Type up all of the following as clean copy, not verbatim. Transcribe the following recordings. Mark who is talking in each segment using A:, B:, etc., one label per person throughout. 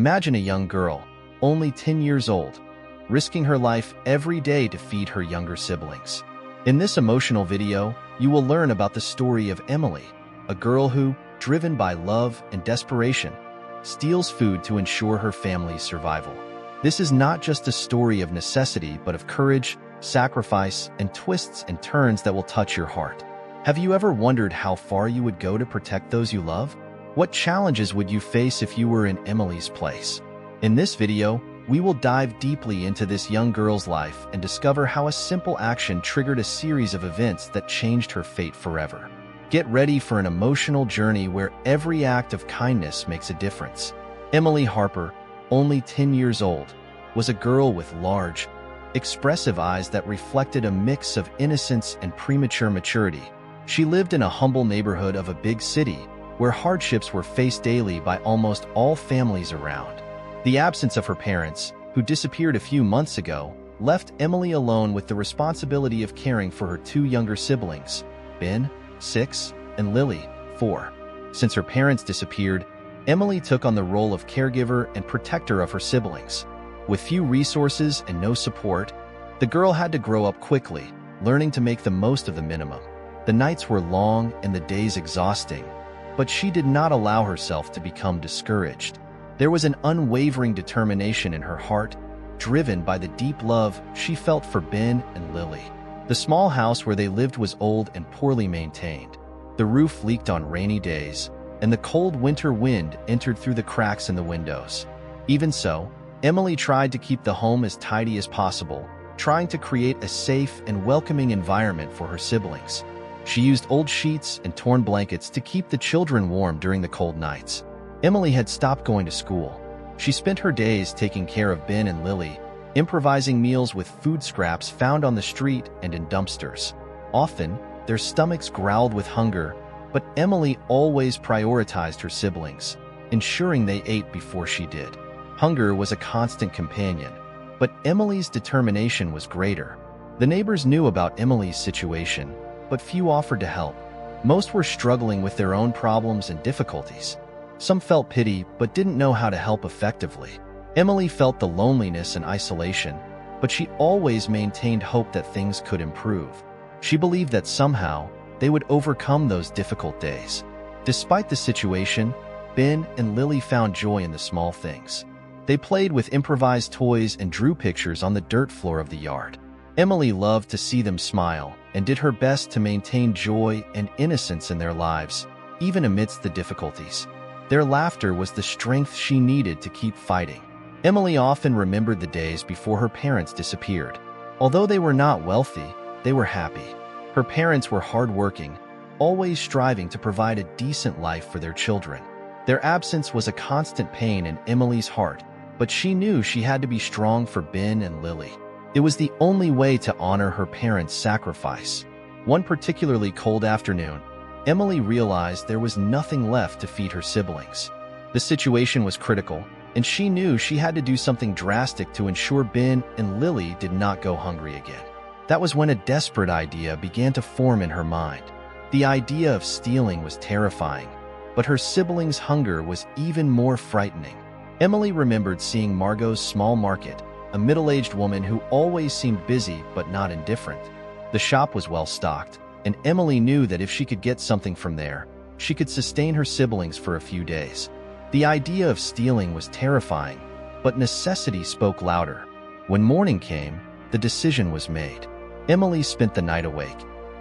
A: Imagine a young girl, only 10 years old, risking her life every day to feed her younger siblings. In this emotional video, you will learn about the story of Emily, a girl who, driven by love and desperation, steals food to ensure her family's survival. This is not just a story of necessity, but of courage, sacrifice, and twists and turns that will touch your heart. Have you ever wondered how far you would go to protect those you love? What challenges would you face if you were in Emily's place? In this video, we will dive deeply into this young girl's life and discover how a simple action triggered a series of events that changed her fate forever. Get ready for an emotional journey where every act of kindness makes a difference. Emily Harper, only 10 years old, was a girl with large, expressive eyes that reflected a mix of innocence and premature maturity. She lived in a humble neighborhood of a big city, where hardships were faced daily by almost all families around. The absence of her parents, who disappeared a few months ago, left Emily alone with the responsibility of caring for her two younger siblings, Ben, 6, and Lily, 4. Since her parents disappeared, Emily took on the role of caregiver and protector of her siblings. With few resources and no support, the girl had to grow up quickly, learning to make the most of the minimum. The nights were long and the days exhausting, but she did not allow herself to become discouraged. There was an unwavering determination in her heart, driven by the deep love she felt for Ben and Lily. The small house where they lived was old and poorly maintained. The roof leaked on rainy days, and the cold winter wind entered through the cracks in the windows. Even so, Emily tried to keep the home as tidy as possible, trying to create a safe and welcoming environment for her siblings. She used old sheets and torn blankets to keep the children warm during the cold nights. Emily had stopped going to school. She spent her days taking care of Ben and Lily, improvising meals with food scraps found on the street and in dumpsters. Often, their stomachs growled with hunger, but Emily always prioritized her siblings, ensuring they ate before she did. Hunger was a constant companion, but Emily's determination was greater. The neighbors knew about Emily's situation, but few offered to help. Most were struggling with their own problems and difficulties. Some felt pity but didn't know how to help effectively. Emily felt the loneliness and isolation, but she always maintained hope that things could improve. She believed that somehow they would overcome those difficult days. Despite the situation, Ben and Lily found joy in the small things. They played with improvised toys and drew pictures on the dirt floor of the yard. Emily loved to see them smile and did her best to maintain joy and innocence in their lives, even amidst the difficulties. Their laughter was the strength she needed to keep fighting. Emily often remembered the days before her parents disappeared. Although they were not wealthy, they were happy. Her parents were hardworking, always striving to provide a decent life for their children. Their absence was a constant pain in Emily's heart, but she knew she had to be strong for Ben and Lily. It was the only way to honor her parents' sacrifice. One particularly cold afternoon, Emily realized there was nothing left to feed her siblings. The situation was critical, and she knew she had to do something drastic to ensure Ben and Lily did not go hungry again. That was when a desperate idea began to form in her mind. The idea of stealing was terrifying, but her siblings' hunger was even more frightening. Emily remembered seeing Margot's small market, a middle-aged woman who always seemed busy but not indifferent. The shop was well-stocked, and Emily knew that if she could get something from there, she could sustain her siblings for a few days. The idea of stealing was terrifying, but necessity spoke louder. When morning came, the decision was made. Emily spent the night awake,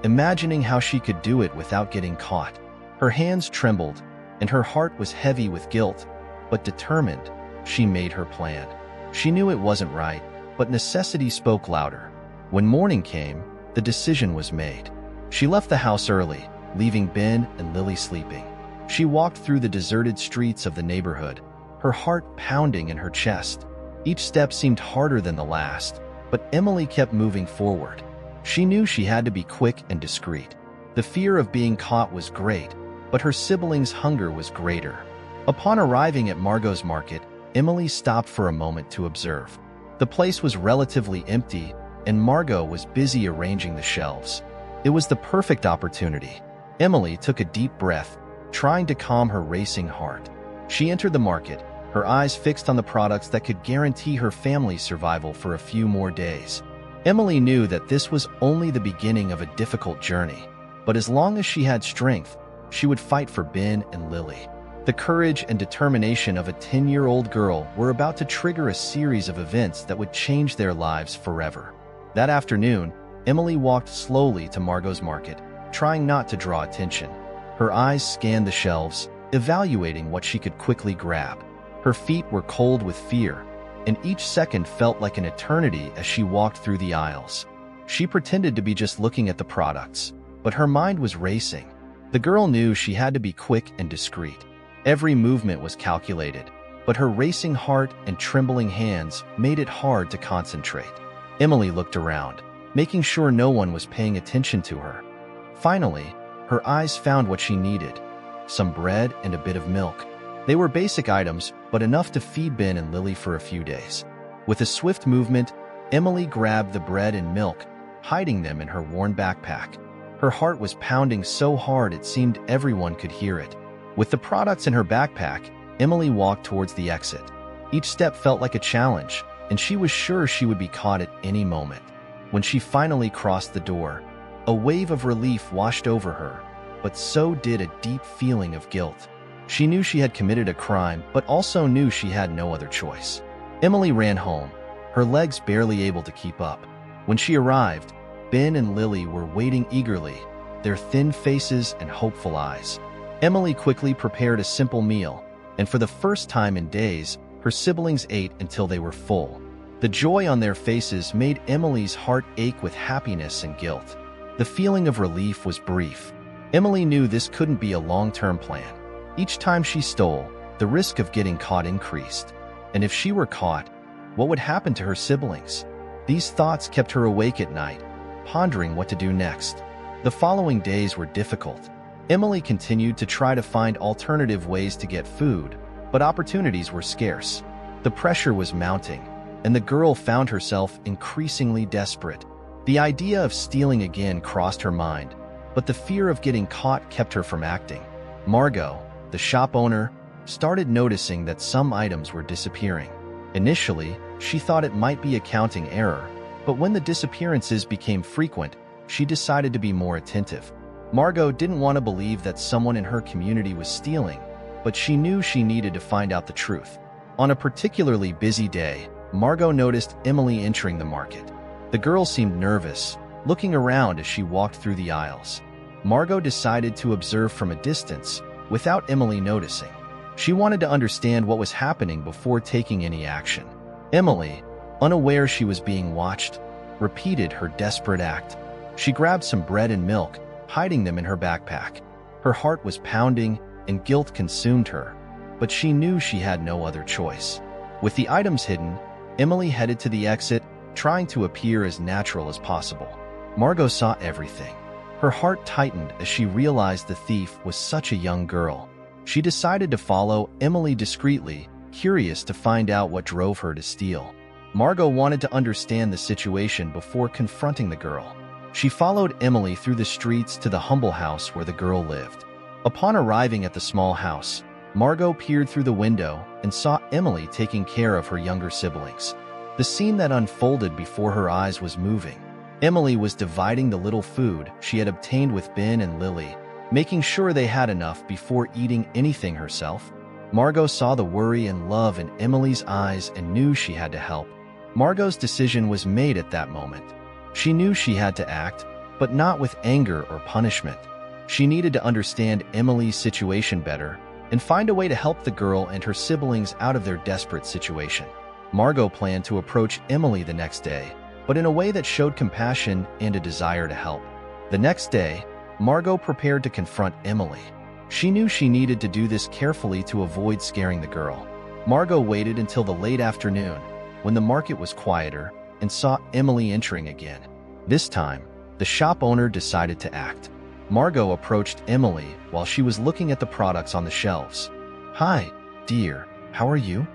A: imagining how she could do it without getting caught. Her hands trembled, and her heart was heavy with guilt, but determined, she made her plan. She knew it wasn't right, but necessity spoke louder. When morning came, the decision was made. She left the house early, leaving Ben and Lily sleeping. She walked through the deserted streets of the neighborhood, her heart pounding in her chest. Each step seemed harder than the last, but Emily kept moving forward. She knew she had to be quick and discreet. The fear of being caught was great, but her siblings' hunger was greater. Upon arriving at Margot's market, Emily stopped for a moment to observe. The place was relatively empty, and Margot was busy arranging the shelves. It was the perfect opportunity. Emily took a deep breath, trying to calm her racing heart. She entered the market, her eyes fixed on the products that could guarantee her family's survival for a few more days. Emily knew that this was only the beginning of a difficult journey, but as long as she had strength, she would fight for Ben and Lily. The courage and determination of a 10-year-old girl were about to trigger a series of events that would change their lives forever. That afternoon, Emily walked slowly to Margot's market, trying not to draw attention. Her eyes scanned the shelves, evaluating what she could quickly grab. Her feet were cold with fear, and each second felt like an eternity as she walked through the aisles. She pretended to be just looking at the products, but her mind was racing. The girl knew she had to be quick and discreet. Every movement was calculated, but her racing heart and trembling hands made it hard to concentrate. Emily looked around, making sure no one was paying attention to her. Finally, her eyes found what she needed: some bread and a bit of milk. They were basic items, but enough to feed Ben and Lily for a few days. With a swift movement, Emily grabbed the bread and milk, hiding them in her worn backpack. Her heart was pounding so hard it seemed everyone could hear it. With the products in her backpack, Emily walked towards the exit. Each step felt like a challenge, and she was sure she would be caught at any moment. When she finally crossed the door, a wave of relief washed over her, but so did a deep feeling of guilt. She knew she had committed a crime, but also knew she had no other choice. Emily ran home, her legs barely able to keep up. When she arrived, Ben and Lily were waiting eagerly, their thin faces and hopeful eyes. Emily quickly prepared a simple meal, and for the first time in days, her siblings ate until they were full. The joy on their faces made Emily's heart ache with happiness and guilt. The feeling of relief was brief. Emily knew this couldn't be a long-term plan. Each time she stole, the risk of getting caught increased. And if she were caught, what would happen to her siblings? These thoughts kept her awake at night, pondering what to do next. The following days were difficult. Emily continued to try to find alternative ways to get food, but opportunities were scarce. The pressure was mounting, and the girl found herself increasingly desperate. The idea of stealing again crossed her mind, but the fear of getting caught kept her from acting. Margot, the shop owner, started noticing that some items were disappearing. Initially, she thought it might be a counting error, but when the disappearances became frequent, she decided to be more attentive. Margot didn't want to believe that someone in her community was stealing, but she knew she needed to find out the truth. On a particularly busy day, Margot noticed Emily entering the market. The girl seemed nervous, looking around as she walked through the aisles. Margot decided to observe from a distance, without Emily noticing. She wanted to understand what was happening before taking any action. Emily, unaware she was being watched, repeated her desperate act. She grabbed some bread and milk, hiding them in her backpack. Her heart was pounding and guilt consumed her, but she knew she had no other choice. With the items hidden, Emily headed to the exit, trying to appear as natural as possible. Margot saw everything. Her heart tightened as she realized the thief was such a young girl. She decided to follow Emily discreetly, curious to find out what drove her to steal. Margot wanted to understand the situation before confronting the girl. She followed Emily through the streets to the humble house where the girl lived. Upon arriving at the small house, Margot peered through the window and saw Emily taking care of her younger siblings. The scene that unfolded before her eyes was moving. Emily was dividing the little food she had obtained with Ben and Lily, making sure they had enough before eating anything herself. Margot saw the worry and love in Emily's eyes and knew she had to help. Margot's decision was made at that moment. She knew she had to act, but not with anger or punishment. She needed to understand Emily's situation better and find a way to help the girl and her siblings out of their desperate situation. Margot planned to approach Emily the next day, but in a way that showed compassion and a desire to help. The next day, Margot prepared to confront Emily. She knew she needed to do this carefully to avoid scaring the girl. Margot waited until the late afternoon, when the market was quieter, and saw Emily entering again. This time, the shop owner decided to act. Margot approached Emily while she was looking at the products on the shelves. "Hi, dear, how are you?"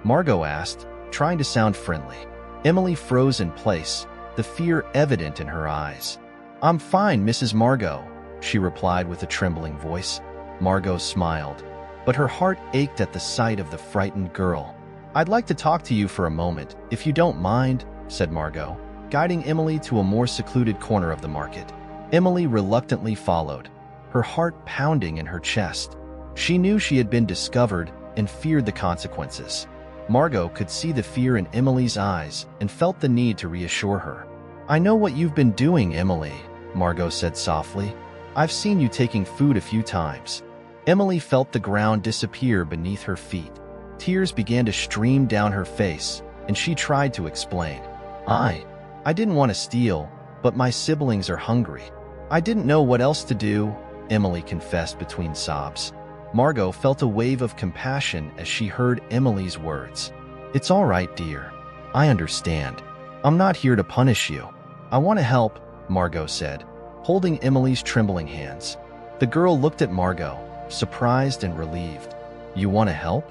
A: Margot asked, trying to sound friendly. Emily froze in place, the fear evident in her eyes. "I'm fine, Mrs. Margot," she replied with a trembling voice. Margot smiled. but her heart ached at the sight of the frightened girl. "I'd like to talk to you for a moment, if you don't mind," said Margot, guiding Emily to a more secluded corner of the market. Emily reluctantly followed, her heart pounding in her chest. She knew she had been discovered and feared the consequences. Margot could see the fear in Emily's eyes and felt the need to reassure her. "I know what you've been doing, Emily," Margot said softly. "I've seen you taking food a few times." Emily felt the ground disappear beneath her feet. Tears began to stream down her face, and she tried to explain. I didn't want to steal, but my siblings are hungry. I didn't know what else to do," Emily confessed between sobs. Margot felt a wave of compassion as she heard Emily's words. "It's all right, dear. I understand. I'm not here to punish you. I want to help," Margot said, holding Emily's trembling hands. The girl looked at Margot, surprised and relieved. "You want to help?"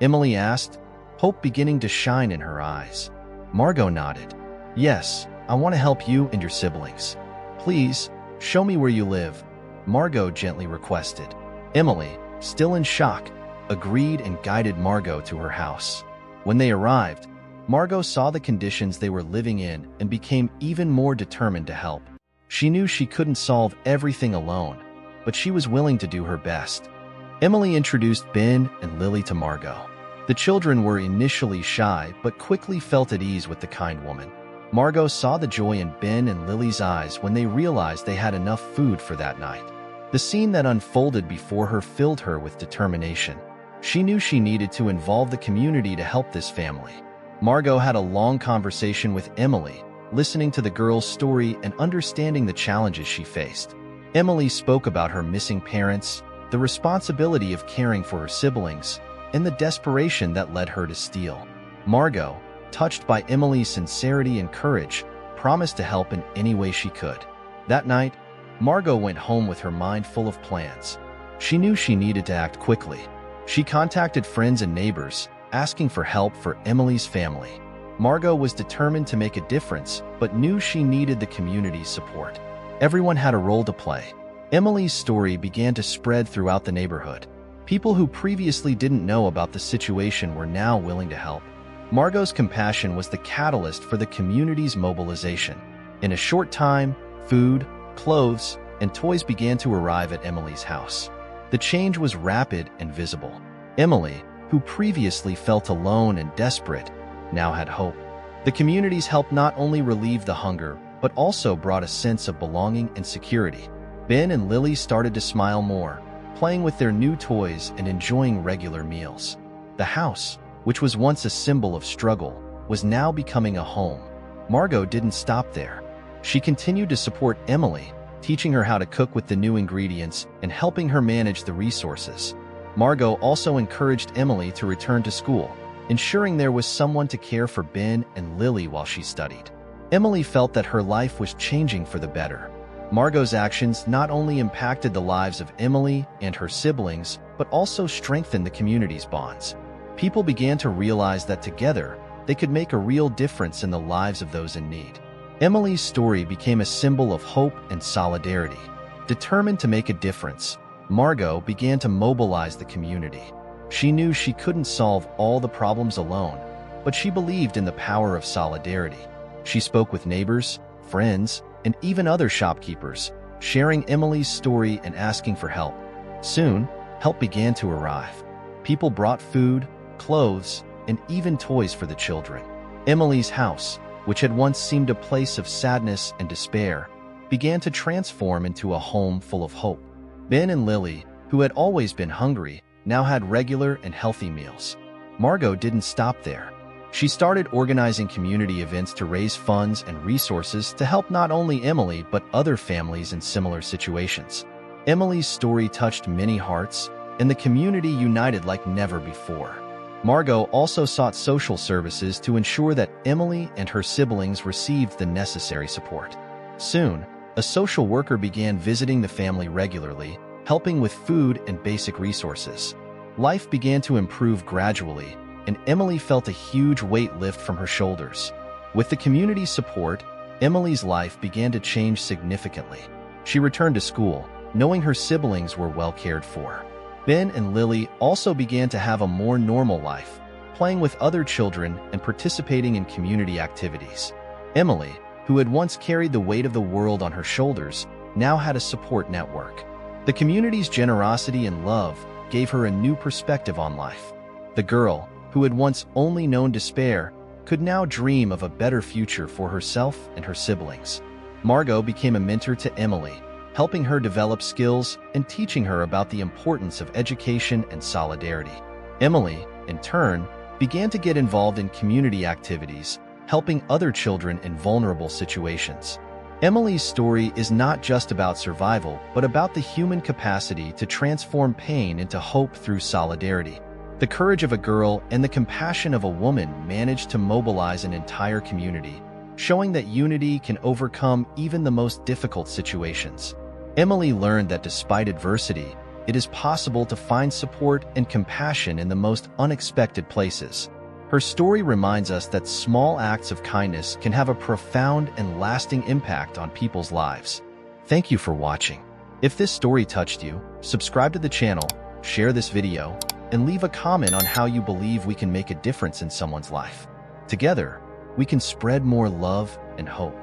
A: Emily asked, hope beginning to shine in her eyes. Margot nodded. "Yes, I want to help you and your siblings. Please, show me where you live," Margot gently requested. Emily, still in shock, agreed and guided Margot to her house. When they arrived, Margot saw the conditions they were living in and became even more determined to help. She knew she couldn't solve everything alone, but she was willing to do her best. Emily introduced Ben and Lily to Margot. The children were initially shy but quickly felt at ease with the kind woman. Margot saw the joy in Ben and Lily's eyes when they realized they had enough food for that night. The scene that unfolded before her filled her with determination. She knew she needed to involve the community to help this family. Margot had a long conversation with Emily, listening to the girl's story and understanding the challenges she faced. Emily spoke about her missing parents, the responsibility of caring for her siblings, and the desperation that led her to steal. Margot, touched by Emily's sincerity and courage, promised to help in any way she could. That night, Margot went home with her mind full of plans. She knew she needed to act quickly. She contacted friends and neighbors, asking for help for Emily's family. Margot was determined to make a difference, but knew she needed the community's support. Everyone had a role to play. Emily's story began to spread throughout the neighborhood. People who previously didn't know about the situation were now willing to help. Margot's compassion was the catalyst for the community's mobilization. In a short time, food, clothes, and toys began to arrive at Emily's house. The change was rapid and visible. Emily, who previously felt alone and desperate, now had hope. The community's help not only relieved the hunger, but also brought a sense of belonging and security. Ben and Lily started to smile more, playing with their new toys and enjoying regular meals. The house, which was once a symbol of struggle, was now becoming a home. Margot didn't stop there. She continued to support Emily, teaching her how to cook with the new ingredients and helping her manage the resources. Margot also encouraged Emily to return to school, ensuring there was someone to care for Ben and Lily while she studied. Emily felt that her life was changing for the better. Margot's actions not only impacted the lives of Emily and her siblings, but also strengthened the community's bonds. People began to realize that together, they could make a real difference in the lives of those in need. Emily's story became a symbol of hope and solidarity. Determined to make a difference, Margot began to mobilize the community. She knew she couldn't solve all the problems alone, but she believed in the power of solidarity. She spoke with neighbors, friends, and even other shopkeepers, sharing Emily's story and asking for help. Soon, help began to arrive. People brought food, clothes, and even toys for the children. Emily's house, which had once seemed a place of sadness and despair, began to transform into a home full of hope. Ben and Lily, who had always been hungry, now had regular and healthy meals. Margot didn't stop there. She started organizing community events to raise funds and resources to help not only Emily but other families in similar situations. Emily's story touched many hearts, and the community united like never before. Margot also sought social services to ensure that Emily and her siblings received the necessary support. Soon, a social worker began visiting the family regularly, helping with food and basic resources. Life began to improve gradually, and Emily felt a huge weight lift from her shoulders. With the community's support, Emily's life began to change significantly. She returned to school, knowing her siblings were well cared for. Ben and Lily also began to have a more normal life, playing with other children and participating in community activities. Emily, who had once carried the weight of the world on her shoulders, now had a support network. The community's generosity and love gave her a new perspective on life. The girl, who had once only known despair, could now dream of a better future for herself and her siblings. Margot became a mentor to Emily, helping her develop skills and teaching her about the importance of education and solidarity. Emily, in turn, began to get involved in community activities, helping other children in vulnerable situations. Emily's story is not just about survival, but about the human capacity to transform pain into hope through solidarity. The courage of a girl and the compassion of a woman managed to mobilize an entire community, showing that unity can overcome even the most difficult situations. Emily learned that despite adversity, it is possible to find support and compassion in the most unexpected places. Her story reminds us that small acts of kindness can have a profound and lasting impact on people's lives. Thank you for watching. If this story touched you, subscribe to the channel, share this video, and leave a comment on how you believe we can make a difference in someone's life. Together, we can spread more love and hope.